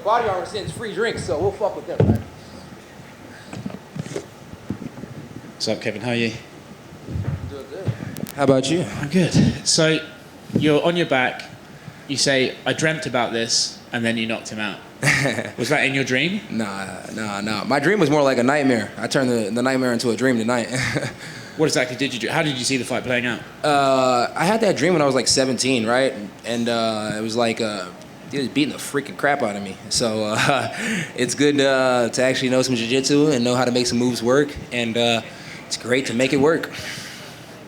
Body Armor sends free drinks, so we'll fuck with them, right? What's up, Kevin? How are you? Doing good. How about you? I'm good. So, you're on your back. You say, I dreamt about this, and then you knocked him out. Was that in your dream? Nah. My dream was more like a nightmare. I turned the nightmare into a dream tonight. What exactly did you do? How did you see the fight playing out? I had that dream when I was like 17, right? And it was like he was beating the freaking crap out of me. So it's good to actually know some jiu-jitsu and know how to make some moves work. And it's great to make it work.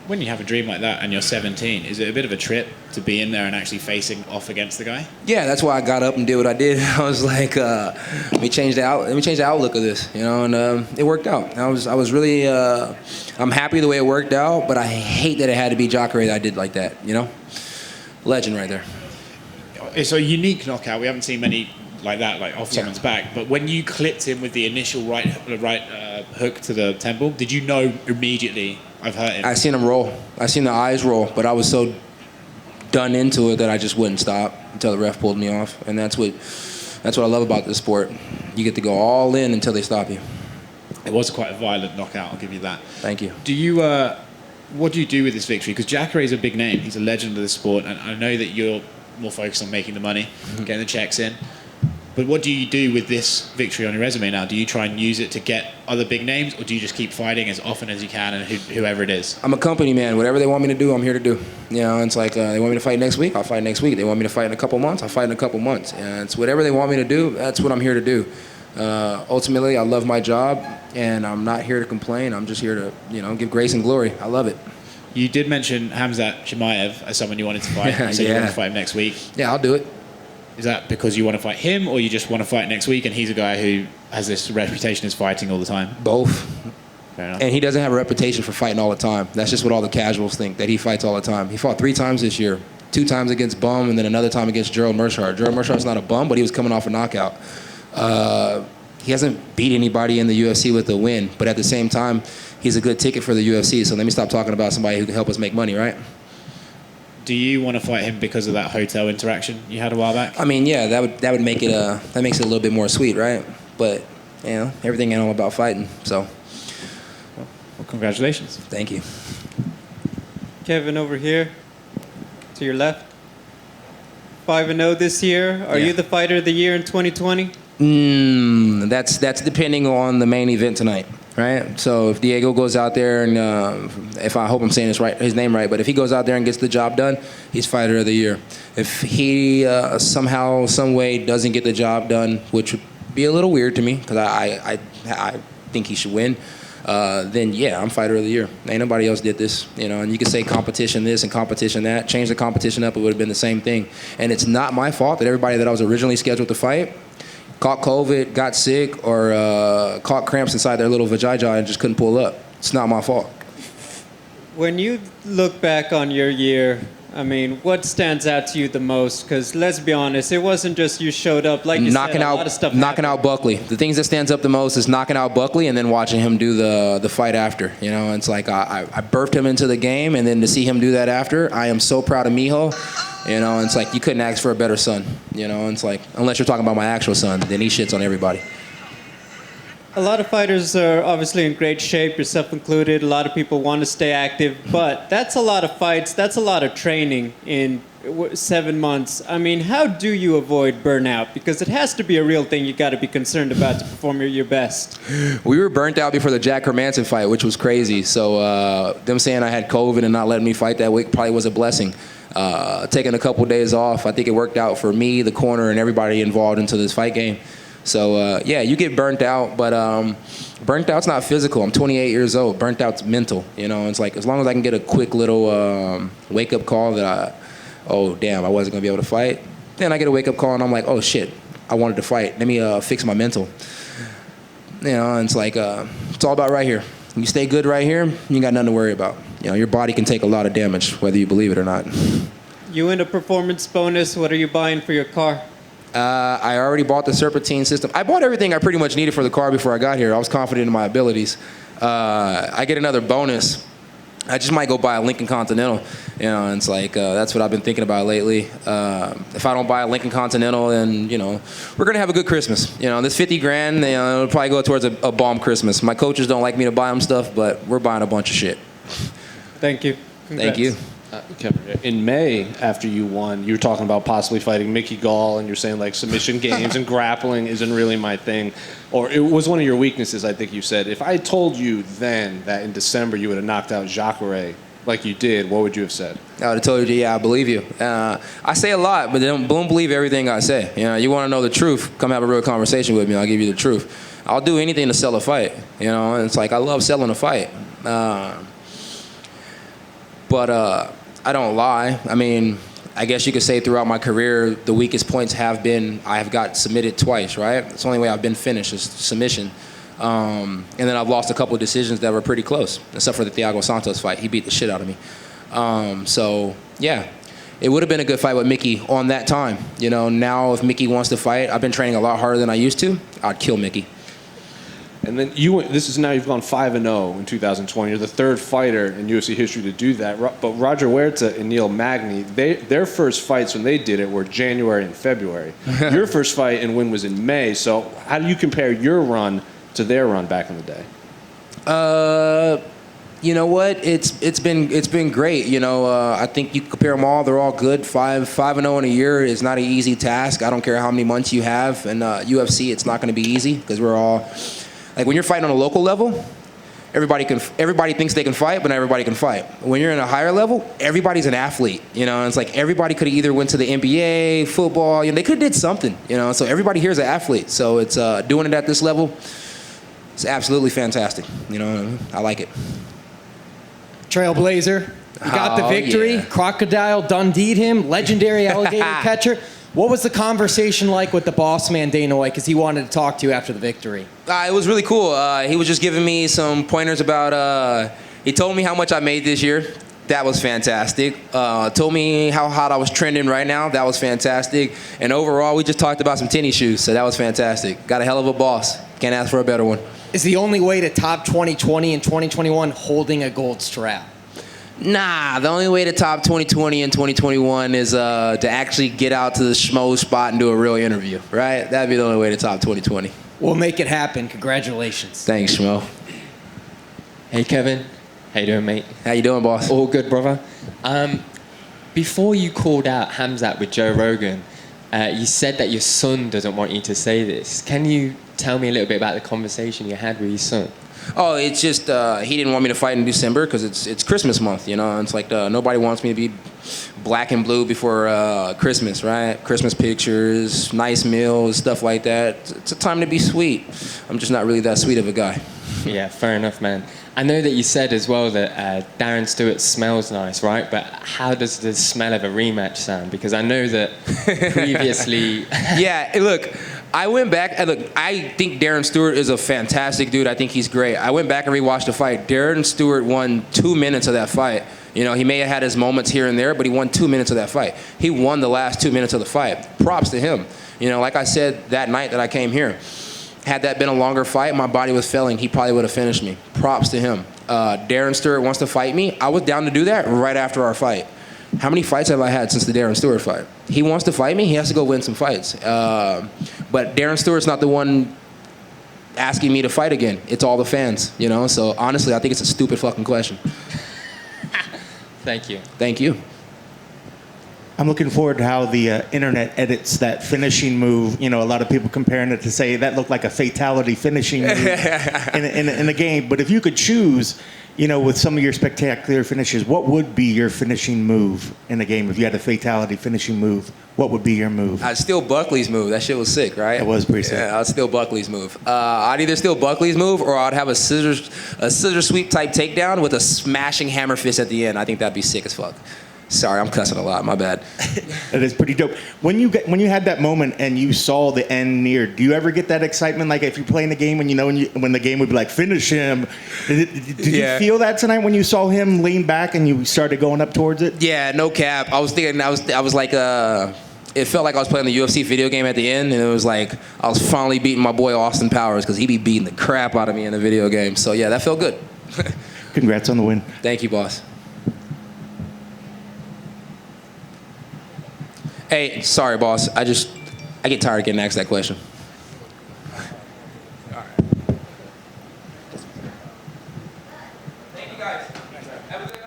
When you have a dream like that and you're 17, is it a bit of a trip to be in there and actually facing off against the guy? Yeah, that's why I got up and did what I did. I was like, let me change the outlook of this, you know, and it worked out. I was really, I'm happy the way it worked out, but I hate that it had to be Jacare that I did like that, you know? Legend right there. It's a unique knockout. We haven't seen many like that, like off someone's back. But when you clipped him with the initial right hook to the temple, did you know immediately I've hurt him? I seen him roll. I seen the eyes roll, but I was so done into it that I just wouldn't stop until the ref pulled me off. And that's what I love about this sport. You get to go all in until they stop you. It was quite a violent knockout, I'll give you that. Thank you. Do you, what do you do with this victory? Because Jacare is a big name. He's a legend of the sport, and I know that you're more focused on making the money, getting the checks in. But what do you do with this victory on your resume now? Do you try and use it to get other big names, or do you just keep fighting as often as you can and whoever it is? I'm a company man. Whatever they want me to do, I'm here to do. You know, it's like they want me to fight next week, I'll fight next week. They want me to fight in a couple months, I'll fight in a couple months. And it's whatever they want me to do, that's what I'm here to do. Ultimately, I love my job, and I'm not here to complain. I'm just here to, you know, give grace and glory. I love it. You did mention Khamzat Chimaev as someone you wanted to fight. You said you want to fight him next week. Yeah, I'll do it. Is that because you want to fight him, or you just want to fight next week and he's a guy who has this reputation as fighting all the time? Both. Fair enough. And he doesn't have a reputation for fighting all the time. That's just what all the casuals think, that he fights all the time. He fought 3 times this year. 2 times against Bum and then another time against Gerald Meerschaert. Gerald Meerschaert's not a bum, but he was coming off a knockout. He hasn't beat anybody in the UFC with a win, but at the same time, he's a good ticket for the UFC. So let me stop talking about somebody who can help us make money, right? Do you want to fight him because of that hotel interaction you had a while back? I mean, yeah, that would make it that makes it a little bit more sweet, right? But you know, everything ain't all about fighting. So, well, congratulations. Thank you. Kevin over here, to your left. 5-0 this year. Are you the fighter of the year in 2020? That's depending on the main event tonight, right? So if Diego goes out there and if I hope I'm saying his name right, but if he goes out there and gets the job done, he's fighter of the year. If he somehow, some way doesn't get the job done, which would be a little weird to me because I think he should win, then yeah, I'm fighter of the year. Ain't nobody else did this, you know. And you could say competition this and competition that. Change the competition up, it would have been the same thing. And it's not my fault that everybody that I was originally scheduled to fight caught COVID, got sick, or caught cramps inside their little vagina and just couldn't pull up. It's not my fault. When you look back on your year, I mean, what stands out to you the most? Because let's be honest, it wasn't just you showed up, like you said, a lot of stuff knocking out Buckley. The things that stands up the most is knocking out Buckley and then watching him do the fight after. You know, it's like I birthed him into the game, and then to see him do that after, I am so proud of Mijo. You know, it's like you couldn't ask for a better son. You know, it's like, unless you're talking about my actual son, then he shits on everybody. A lot of fighters are obviously in great shape, yourself included. A lot of people want to stay active, but that's a lot of fights. That's a lot of training in 7 months. I mean, how do you avoid burnout? Because it has to be a real thing you got to be concerned about to perform your best. We were burnt out before the Jack Hermanson fight, which was crazy. So them saying I had COVID and not letting me fight that week probably was a blessing. Taking a couple days off, I think it worked out for me, the corner, and everybody involved into this fight game. So, yeah, you get burnt out, but burnt out's not physical. I'm 28 years old. Burnt out's mental. You know, it's like as long as I can get a quick little wake-up call that oh, damn, I wasn't going to be able to fight, then I get a wake-up call and I'm like, oh, shit, I wanted to fight. Let me fix my mental. You know, and it's like it's all about right here. When you stay good right here, you got nothing to worry about. You know, your body can take a lot of damage, whether you believe it or not. You win a performance bonus. What are you buying for your car? I already bought the Serpentine system. I bought everything I pretty much needed for the car before I got here. I was confident in my abilities. I get another bonus I just might go buy a Lincoln Continental, you know, and it's like, that's what I've been thinking about lately. If I don't buy a Lincoln Continental, then, you know, we're going to have a good Christmas. You know, this 50 grand, you know, it'll probably go towards a bomb Christmas. My coaches don't like me to buy them stuff, but we're buying a bunch of shit. Thank you. Thank you. In May, after you won, you were talking about possibly fighting Mickey Gall, and you're saying like submission games and grappling isn't really my thing, or it was one of your weaknesses. I think you said, if I told you then that in December you would have knocked out Jacare like you did, what would you have said? I would have told you, yeah, I believe you. I say a lot, but don't believe everything I say. You know, you want to know the truth, come have a real conversation with me. I'll give you the truth. I'll do anything to sell a fight. You know, and it's like I love selling a fight. But I don't lie. I mean, I guess you could say throughout my career, the weakest points have been I have got submitted twice, right? It's the only way I've been finished is submission. And then I've lost a couple of decisions that were pretty close, except for the Thiago Santos fight. He beat the shit out of me. So, yeah, it would have been a good fight with Mickey on that time. You know, now if Mickey wants to fight, I've been training a lot harder than I used to, I'd kill Mickey. And then this is now you've gone 5-0 in 2020. You're the third fighter in UFC history to do that. But Roger Huerta and Neil Magny, their first fights when they did it were January and February. Your first fight and win was in May. So how do you compare your run to their run back in the day? You know what? It's been great. You know, I think you compare them all; they're all good. 5-0 in a year is not an easy task. I don't care how many months you have. And UFC, it's not going to be easy because we're all. Like when you're fighting on a local level, everybody thinks they can fight, but not everybody can fight. When you're in a higher level, everybody's an athlete, you know. And it's like everybody could have either went to the NBA, football, you know, they could have did something, you know. So everybody here is an athlete. So it's doing it at this level, it's absolutely fantastic. You know, I like it. Trailblazer, you got the victory. Yeah. Crocodile Dundee'd him, legendary alligator catcher. What was the conversation like with the boss man, Dana White, because he wanted to talk to you after the victory? It was really cool. He was just giving me some pointers about, he told me how much I made this year. That was fantastic. Told me how hot I was trending right now. That was fantastic. And overall, we just talked about some tennis shoes, so that was fantastic. Got a hell of a boss. Can't ask for a better one. Is the only way to top 2020 and 2021 holding a gold strap? Nah, the only way to top 2020 and 2021 is to actually get out to the schmo spot and do a real interview, right? That'd be the only way to top 2020. We'll make it happen. Congratulations. Thanks, schmo. Hey, Kevin. How you doing, mate? How you doing, boss? All good, brother. Before you called out Khamzat with Joe Rogan, you said that your son doesn't want you to say this. Can you tell me a little bit about the conversation you had with your son? Oh, it's just he didn't want me to fight in December because it's Christmas month, you know. And it's like nobody wants me to be black and blue before Christmas, right? Christmas pictures, nice meals, stuff like that. It's a time to be sweet. I'm just not really that sweet of a guy. Yeah, fair enough, man. I know that you said as well that Darren Stewart smells nice, right? But how does the smell of a rematch sound? Because I know that previously... Yeah, look, I went back, and look, I think Darren Stewart is a fantastic dude. I think he's great. I went back and rewatched the fight. Darren Stewart won 2 minutes of that fight. You know, he may have had his moments here and there, but he won 2 minutes of that fight. He won the last 2 minutes of the fight. Props to him. You know, like I said that night that I came here, had that been a longer fight, my body was failing, he probably would have finished me. Props to him. Darren Stewart wants to fight me. I was down to do that right after our fight. How many fights have I had since the Darren Stewart fight? He wants to fight me, he has to go win some fights. But Darren Stewart's not the one asking me to fight again. It's all the fans, you know? So honestly, I think it's a stupid fucking question. Thank you. Thank you. I'm looking forward to how the internet edits that finishing move. You know, a lot of people comparing it to say that looked like a fatality finishing move in the game. But if you could choose, you know, with some of your spectacular finishes, what would be your finishing move in the game? If you had a fatality finishing move, what would be your move? I'd steal Buckley's move. That shit was sick, right? It was pretty sick. Yeah, I'd steal Buckley's move. I'd either steal Buckley's move or I'd have a scissor sweep type takedown with a smashing hammer fist at the end. I think that'd be sick as fuck. Sorry, I'm cussing a lot. My bad. That is pretty dope. When you had that moment and you saw the end near, do you ever get that excitement? Like if you're playing the game and you know when the game would be like finish him. Did you feel that tonight when you saw him lean back and you started going up towards it? Yeah, no cap. I was thinking. I was like. It felt like I was playing the UFC video game at the end, and it was like I was finally beating my boy Austin Powers because he be beating the crap out of me in the video game. So yeah, that felt good. Congrats on the win. Thank you, boss. Hey, sorry, boss. I get tired of getting asked that question. Thank you, guys. Have a good night.